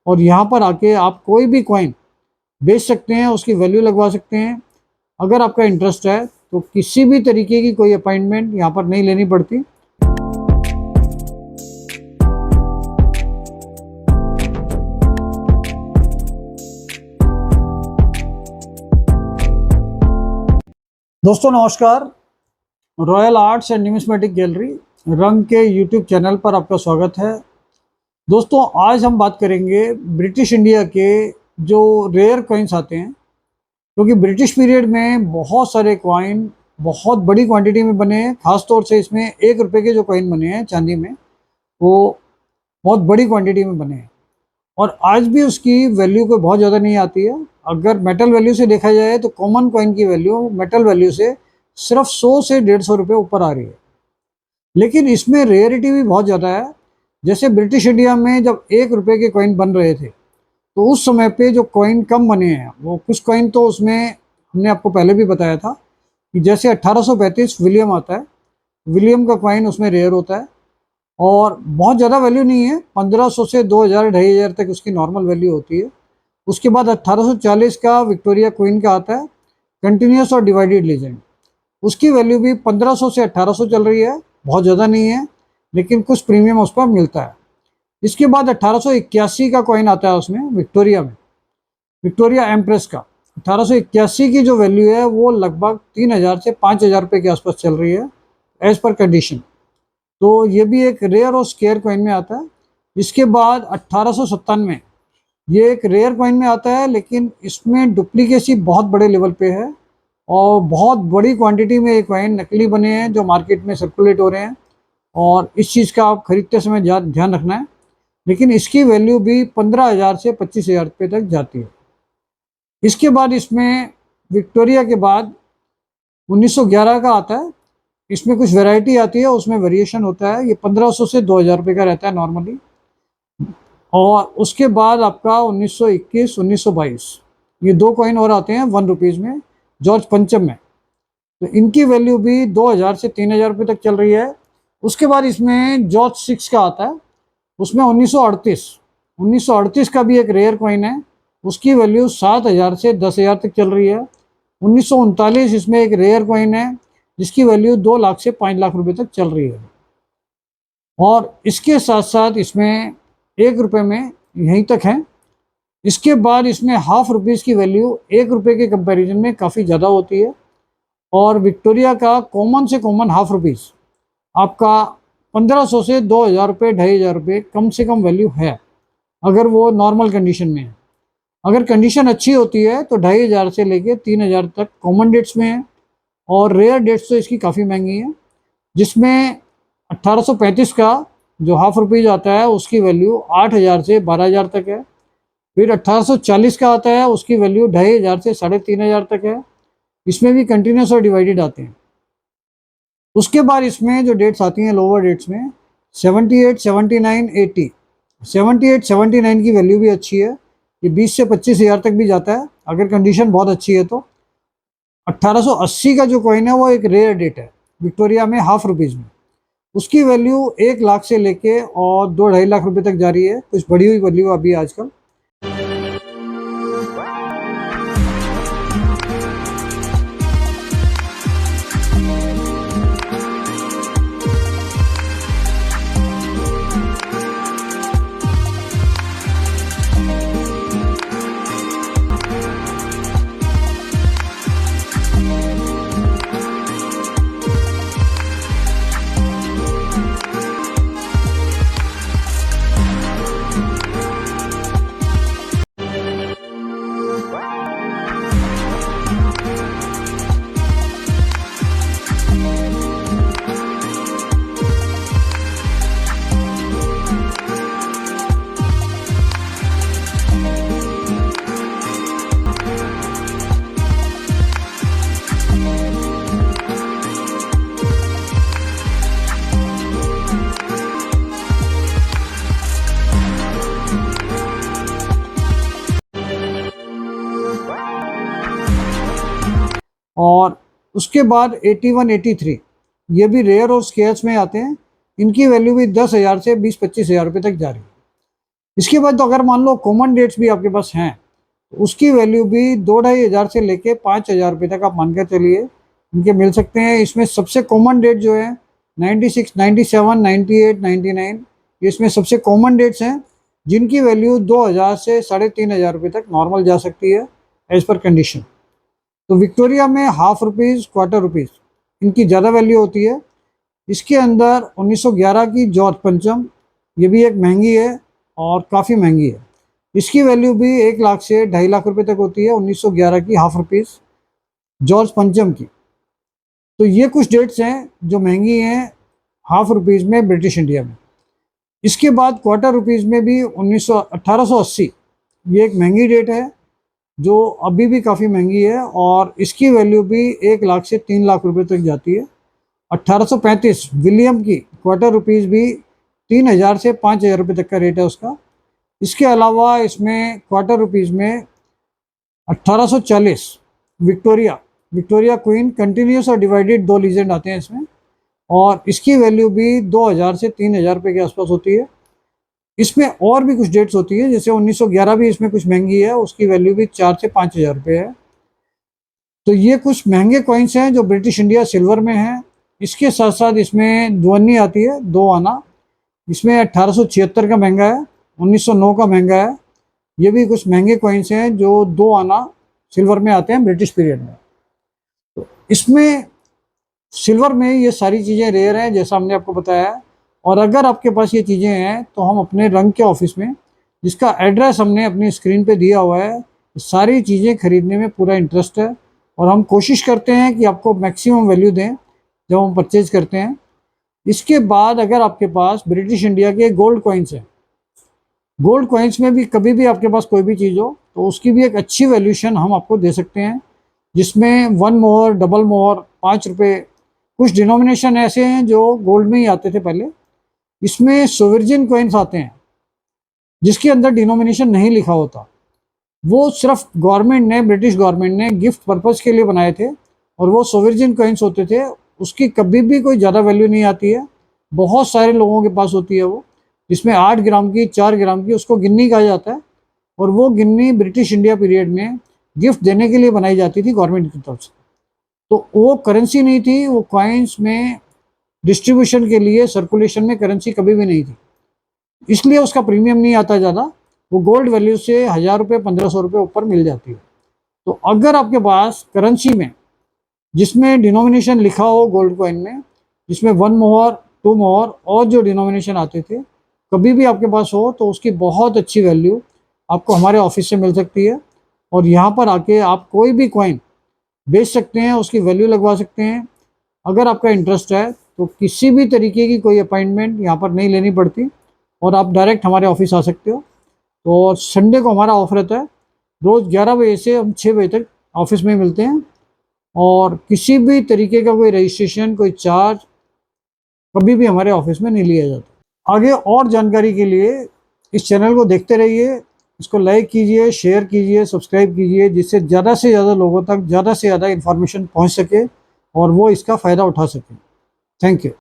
और यहाँ पर आके आप कोई भी कॉइन बेच सकते हैं, उसकी वैल्यू लगवा सकते हैं। अगर आपका इंटरेस्ट है तो किसी भी तरीके की कोई अपॉइंटमेंट यहाँ पर नहीं लेनी पड़ती। दोस्तों नमस्कार, royal arts and numismatic gallery रंग के यूट्यूब चैनल पर आपका स्वागत है। दोस्तों आज हम बात करेंगे ब्रिटिश इंडिया के जो रेयर कॉइन्स आते हैं, क्योंकि ब्रिटिश पीरियड में बहुत सारे कॉइन बहुत बड़ी क्वांटिटी में बने हैं। खास तौर से इसमें 1 रुपये के जो कॉइन बने हैं चांदी में, वो बहुत बड़ी क्वांटिटी में बने हैं और आज भी उसकी वैल्यू कोई बहुत ज़्यादा नहीं आती है। अगर मेटल वैल्यू से देखा जाए तो कॉमन कॉइन की वैल्यू मेटल वैल्यू से सिर्फ 100 से 150 रुपये ऊपर आ रही है, लेकिन इसमें रेयरिटी भी बहुत ज़्यादा है। जैसे ब्रिटिश इंडिया में जब 1 रुपये के कॉइन बन रहे थे तो उस समय पे जो कॉइन कम बने हैं, वो कुछ कॉइन तो उसमें हमने आपको पहले भी बताया था कि जैसे 1835 विलियम आता है, विलियम का कॉइन उसमें रेयर होता है और बहुत ज़्यादा वैल्यू नहीं है, 1500 से 2000 2500 तक उसकी नॉर्मल वैल्यू होती है। उसके बाद 1840 का विक्टोरिया क्वीन का आता है, कंटिन्यूस और डिवाइडेड लीजेंड। उसकी वैल्यू भी 1500 से 1800 चल रही है, बहुत ज़्यादा नहीं है, लेकिन कुछ प्रीमियम उस पर मिलता है। इसके बाद 1881 का कॉइन आता है उसमें विक्टोरिया में, विक्टोरिया एम्प्रेस का। 1881 की जो वैल्यू है वो लगभग 3000 से 5000 रुपये के आसपास चल रही है एज पर कंडीशन। तो ये भी एक रेयर और स्केयर कॉइन में आता है। इसके बाद 1897 ये एक रेयर कॉइन में आता है, लेकिन इसमें डुप्लीकेसी बहुत बड़े लेवल पे है और बहुत बड़ी क्वांटिटी में ये कॉइन नकली बने हैं जो मार्केट में सर्कुलेट हो रहे हैं, और इस चीज़ का आप खरीदते समय ध्यान रखना है। लेकिन इसकी वैल्यू भी 15,000 से 25,000 रुपये तक जाती है। इसके बाद इसमें विक्टोरिया के बाद 1911 का आता है। इसमें कुछ वैरायटी आती है, उसमें वेरिएशन होता है। ये 1500 से 2000 रुपये का रहता है नॉर्मली। और उसके बाद आपका 1921 1922 ये 2 कॉइन और आते हैं 1 रुपीज़ में, जॉर्ज पंचम में। तो इनकी वैल्यू भी 2000 से 3000 रुपये तक चल रही है। उसके बाद इसमें जॉर्ज 6 का आता है, उसमें 1938 का भी एक रेयर कॉइन है, उसकी वैल्यू 7000 से 10,000 तक चल रही है। 1939 इसमें एक रेयर कॉइन है जिसकी वैल्यू 2 लाख से 5 लाख रुपए तक चल रही है। और इसके साथ साथ इसमें 1 रुपये में यहीं तक है। इसके बाद इसमें हाफ रुपीज़ की वैल्यू 1 रुपये के कंपैरिजन में काफ़ी ज़्यादा होती है। और विक्टोरिया का कॉमन से कॉमन हाफ रुपीज़ आपका 1500 से 2000 रुपये 2500 रुपये कम से कम वैल्यू है, अगर वो नॉर्मल कंडीशन में है। अगर कंडीशन अच्छी होती है तो 2500 से लेके 3000 तक कॉमन डेट्स में है, और रेयर डेट्स तो इसकी काफ़ी महंगी है, जिसमें 1835 का जो हाफ रुपीज़ आता है उसकी वैल्यू 8000 से 12000 तक है। फिर 1840 का आता है, उसकी वैल्यू 2500 से 3500 तक है। इसमें भी कंटिन्यूस और डिवाइडेड आते हैं। उसके बाद इसमें जो डेट्स आती हैं लोअर डेट्स में 78 79 80, 78 79 की वैल्यू भी अच्छी है, ये 20 से 25,000 तक भी जाता है अगर कंडीशन बहुत अच्छी है तो। 1880 का जो कॉइन है वो एक रेयर डेट है विक्टोरिया में हाफ रुपीज़ में, उसकी वैल्यू 1 लाख से लेके और 2 ढाई लाख रुपए तक जा रही है, कुछ बढ़ी हुई वैल्यू अभी आजकल। और उसके बाद 81 83 ये भी रेयर और स्केयर्स में आते हैं। इनकी वैल्यू भी 10,000 से 20-25,000 रुपये तक जा रही है। इसके बाद तो अगर मान लो कॉमन डेट्स भी आपके पास हैं, तो उसकी वैल्यू भी 2-2.5 हज़ार से लेके 5 हज़ार रुपये तक आप मान कर चलिए इनके मिल सकते हैं। इसमें सबसे कॉमन डेट जो है 96, 97, 98, 99, ये इसमें सबसे कॉमन डेट्स हैं जिनकी वैल्यू 2 हज़ार से 3.5 हज़ार रुपये तक नॉर्मल जा सकती है एज पर कंडीशन। तो विक्टोरिया में ₹1/2, ₹1/4 इनकी ज़्यादा वैल्यू होती है। इसके अंदर 1911 की जॉर्ज पंचम, ये भी एक महंगी है और काफ़ी महंगी है। इसकी वैल्यू भी 1 लाख से 2.5 लाख रुपए तक होती है, 1911 की ₹1/2 जॉर्ज पंचम की। तो ये कुछ डेट्स हैं जो महंगी हैं ₹1/2 में ब्रिटिश इंडिया में। इसके बाद ₹1/4 में भी 1880, ये एक महंगी डेट है जो अभी भी काफ़ी महंगी है और इसकी वैल्यू भी 1 लाख से 3 लाख रुपए तक जाती है। 1835 विलियम की ₹1/4 भी 3 हज़ार से 5 हज़ार रुपये तक का रेट है उसका। इसके अलावा इसमें ₹1/4 में 1840 विक्टोरिया, विक्टोरिया क्वीन कंटिन्यूस और डिवाइडेड 2 लीजेंड आते हैं इसमें, और इसकी वैल्यू भी 2 हज़ार से 3 हज़ार रुपये के आसपास होती है। इसमें और भी कुछ डेट्स होती है, जैसे 1911 भी इसमें कुछ महंगी है, उसकी वैल्यू भी 4 से 5 हज़ार रुपये है। तो ये कुछ महंगे कॉइन्स हैं जो ब्रिटिश इंडिया सिल्वर में हैं। इसके साथ साथ इसमें 2 अन्नी आती है, 2 आना, इसमें 1876 का महंगा है, 1909 का महंगा है। ये भी कुछ महंगे कॉइन्स हैं जो 2 आना सिल्वर में आते हैं ब्रिटिश पीरियड में। तो इसमें सिल्वर में ये सारी चीज़ें रेयर हैं जैसा हमने आपको बताया। और अगर आपके पास ये चीज़ें हैं तो हम अपने रंग के ऑफिस में, जिसका एड्रेस हमने अपनी स्क्रीन पे दिया हुआ है, सारी चीज़ें खरीदने में पूरा इंटरेस्ट है और हम कोशिश करते हैं कि आपको मैक्सिमम वैल्यू दें जब हम परचेज करते हैं। इसके बाद अगर आपके पास ब्रिटिश इंडिया के गोल्ड कॉइन्स हैं, गोल्ड कॉइन्स में भी कभी भी आपके पास कोई भी चीज़ हो तो उसकी भी एक अच्छी वैल्यूशन हम आपको दे सकते हैं, जिसमें 1 मोहर, डबल मोहर, ₹5, कुछ डिनोमिनेशन ऐसे हैं जो गोल्ड में ही आते थे पहले। इसमें सोवर्जिन कॉइन्स आते हैं जिसके अंदर डिनोमिनेशन नहीं लिखा होता, वो सिर्फ गवर्नमेंट ने, ब्रिटिश गवर्नमेंट ने गिफ्ट पर्पज़ के लिए बनाए थे और वो सोवर्जिन कॉइन्स होते थे। उसकी कभी भी कोई ज़्यादा वैल्यू नहीं आती है, बहुत सारे लोगों के पास होती है वो, जिसमें 8 ग्राम की, 4 ग्राम की, उसको गिन्नी कहा जाता है। और वो गिन्नी ब्रिटिश इंडिया पीरियड में गिफ्ट देने के लिए बनाई जाती थी गवर्नमेंट की तरफ से। तो वो करेंसी नहीं थी, वो कॉइन्स में डिस्ट्रीब्यूशन के लिए, सर्कुलेशन में करेंसी कभी भी नहीं थी, इसलिए उसका प्रीमियम नहीं आता ज़्यादा। वो गोल्ड वैल्यू से ₹1000, ₹1500 ऊपर मिल जाती है। तो अगर आपके पास करेंसी में जिसमें डिनोमिनेशन लिखा हो गोल्ड कॉइन में, जिसमें 1 मोहर, 2 मोहर और जो डिनोमिनेशन आते थे, कभी भी आपके पास हो तो उसकी बहुत अच्छी वैल्यू आपको हमारे ऑफिस से मिल सकती है। और यहाँ पर आके आप कोई भी कॉइन बेच सकते हैं, उसकी वैल्यू लगवा सकते हैं। अगर आपका इंटरेस्ट है तो किसी भी तरीके की कोई अपॉइंटमेंट यहाँ पर नहीं लेनी पड़ती और आप डायरेक्ट हमारे ऑफिस आ सकते हो। तो संडे को हमारा ऑफ रहता है, रोज़ 11 बजे से हम 6 बजे तक ऑफिस में मिलते हैं और किसी भी तरीके का कोई रजिस्ट्रेशन, कोई चार्ज कभी भी हमारे ऑफिस में नहीं लिया जाता। आगे और जानकारी के लिए इस चैनल को देखते रहिए, इसको लाइक कीजिए, शेयर कीजिए, सब्सक्राइब कीजिए, जिससे ज़्यादा से ज़्यादा लोगों तक ज़्यादा से ज़्यादा इन्फॉर्मेशन पहुंच सके और वो इसका फ़ायदा उठा सकें। Thank you.